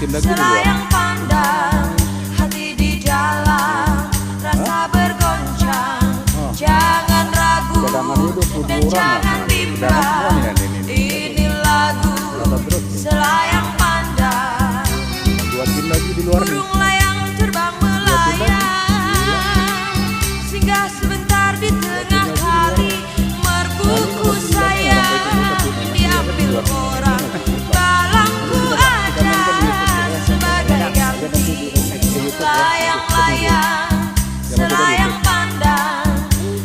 dudukin lagi dulu. Selayang pandang, hati di dalam, rasa bergoncang. Jangan ragu dan jangan bimbang. Ini lagu Selayang pandang. Buatin lagi di luar nih. Burung layang terbang melayang, singgah sebentar di tengah kali. Merbuku sayang diambil orang, balangku ada sebagai ganti. Layang-layang, selayang pandang,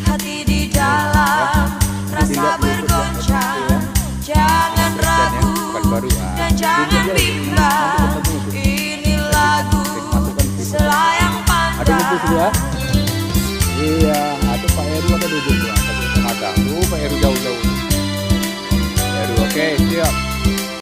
hati di dalam, rasa bergoncang. Jangan ragu dan jangan bimbang. Ini lagu Selayang pandang. Iya, atau Pak Heru ada duduk.